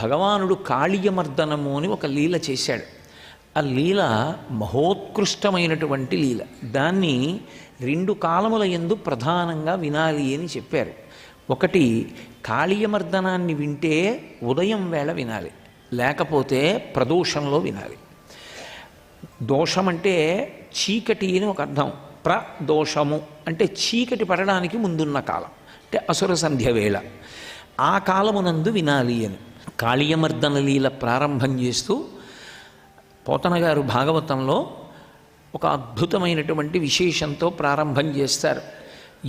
భగవానుడు కాళీయమర్దనము అని ఒక లీల చేశాడు. ఆ లీల మహోత్కృష్టమైనటువంటి లీల. దాన్ని 2 కాలముల యందు ప్రధానంగా వినాలి అని చెప్పారు. ఒకటి, కాళీయమర్దనాన్ని వింటే ఉదయం వేళ వినాలి, లేకపోతే ప్రదోషంలో వినాలి. దోషం అంటే చీకటి అని ఒక అర్థం. ప్రదోషము అంటే చీకటి పడడానికి ముందున్న కాలం, అంటే అసుర సంధ్య వేళ. ఆ కాలమునందు వినాలి అని కాళీయమర్దన లీల ప్రారంభం చేస్తూ పోతన గారు భాగవతంలో ఒక అద్భుతమైనటువంటి విశేషంతో ప్రారంభం చేస్తారు.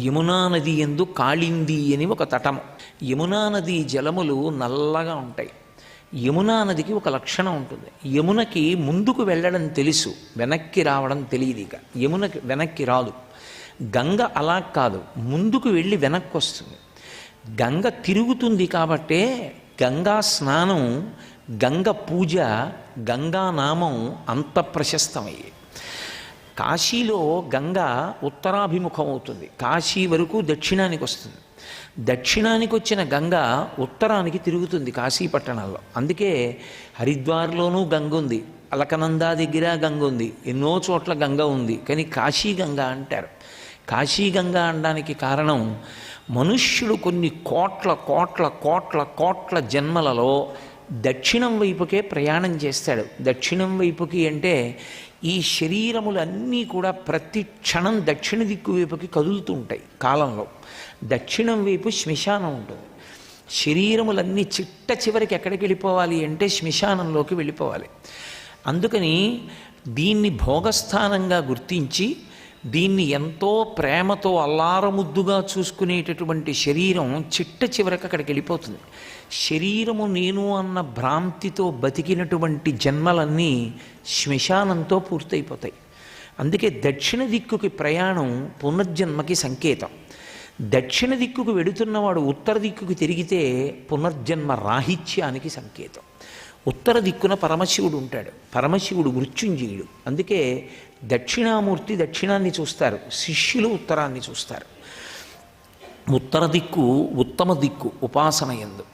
యమునా నది యందు కాళింది అని ఒక తటము. యమునా నది జలములు నల్లగా ఉంటాయి. యమునా నదికి ఒక లక్షణం ఉంటుంది. యమునకి ముందుకు వెళ్ళడం తెలుసు, వెనక్కి రావడం తెలియదు. ఇక యమునకి వెనక్కి రాదు. గంగ అలా కాదు, ముందుకు వెళ్ళి వెనక్కి వస్తుంది. గంగ తిరుగుతుంది కాబట్టే గంగా స్నానం, గంగ పూజ, గంగా నామం అంత ప్రశస్తమయ్యే. కాశీలో గంగ ఉత్తరాభిముఖం అవుతుంది, కాశీ వరకు దక్షిణానికి వస్తుంది. దక్షిణానికి వచ్చిన గంగ ఉత్తరానికి తిరుగుతుంది కాశీ పట్టణాల్లో. అందుకే హరిద్వార్లోనూ గంగ ఉంది, అలకనందా దగ్గర గంగ ఉంది, ఎన్నో చోట్ల గంగ ఉంది. కానీ కాశీ గంగ అంటారు. కాశీ గంగ అనడానికి కారణం, మనుష్యుడు కొన్ని కోట్ల కోట్ల కోట్ల కోట్ల జన్మలలో దక్షిణం వైపుకే ప్రయాణం చేస్తాడు. దక్షిణం వైపుకి అంటే ఈ శరీరములన్నీ కూడా ప్రతి క్షణం దక్షిణ దిక్కు వైపుకి కదులుతూ ఉంటాయి. కాలంలో దక్షిణం వైపు శ్మశానం ఉంటుంది. శరీరములన్నీ చిట్ట చివరికి ఎక్కడికి వెళ్ళిపోవాలి అంటే శ్మశానంలోకి వెళ్ళిపోవాలి. అందుకని దీన్ని భోగస్థానంగా గుర్తించి దీన్ని ఎంతో ప్రేమతో అల్లారముద్దుగా చూసుకునేటటువంటి శరీరం చిట్ట చివరికి అక్కడికి వెళ్ళిపోతుంది. శరీరము నేను అన్న భ్రాంతితో బతికినటువంటి జన్మలన్నీ శ్మశానంతో పూర్తయిపోతాయి. అందుకే దక్షిణ దిక్కుకి ప్రయాణం పునర్జన్మకి సంకేతం. దక్షిణ దిక్కుకు వెడుతున్నవాడు ఉత్తర దిక్కుకు తిరిగితే పునర్జన్మ రాహిత్యానికి సంకేతం. ఉత్తర దిక్కున పరమశివుడు ఉంటాడు. పరమశివుడు మృత్యుంజయుడు. అందుకే దక్షిణామూర్తి దక్షిణాన్ని చూస్తారు, శిష్యులు ఉత్తరాన్ని చూస్తారు. ఉత్తర దిక్కు ఉత్తమ దిక్కు ఉపాసన యందు.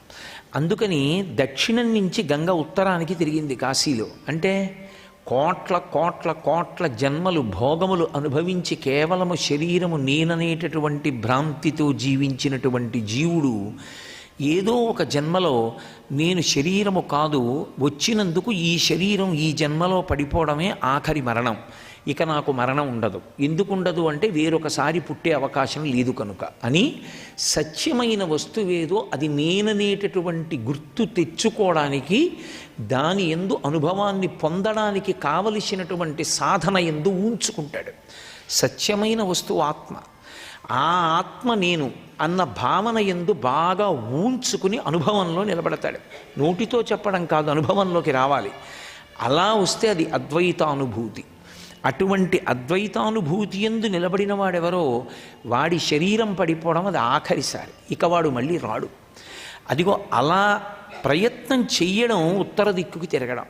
అందుకని దక్షిణం నుంచి గంగ ఉత్తరానికి తిరిగింది కాశీలో. అంటే కోట్ల కోట్ల కోట్ల జన్మలు భోగములు అనుభవించి కేవలము శరీరము నేననేటటువంటి భ్రాంతితో జీవించినటువంటి జీవుడు ఏదో ఒక జన్మలో నేను శరీరము కాదు, వచ్చినందుకు ఈ శరీరం ఈ జన్మలో పడిపోవడమే ఆఖరి మరణం, ఇక నాకు మరణం ఉండదు. ఎందుకు ఉండదు అంటే వేరొకసారి పుట్టే అవకాశం లేదు కనుక అని సత్యమైన వస్తువేదో అది నేననేటటువంటి గుర్తు తెచ్చుకోవడానికి, దాని యందు అనుభవాన్ని పొందడానికి కావలసినటువంటి సాధన యందు ఉంచుకుంటాడు. సత్యమైన వస్తువు ఆత్మ. ఆ ఆత్మ నేను అన్న భావన యందు బాగా ఊంచుకుని అనుభవంలో నిలబడతాడు. నోటితో చెప్పడం కాదు, అనుభవంలోకి రావాలి. అలా వస్తే అది అద్వైతానుభూతి. అటువంటి అద్వైతానుభూతి యందు నిలబడిన వాడెవరో వాడి శరీరం పడిపోవడం అది ఆఖరిసారి, ఇక వాడు మళ్ళీ రాడు. అదిగో అలా ప్రయత్నం చెయ్యడం ఉత్తర దిక్కుకి తిరగడం.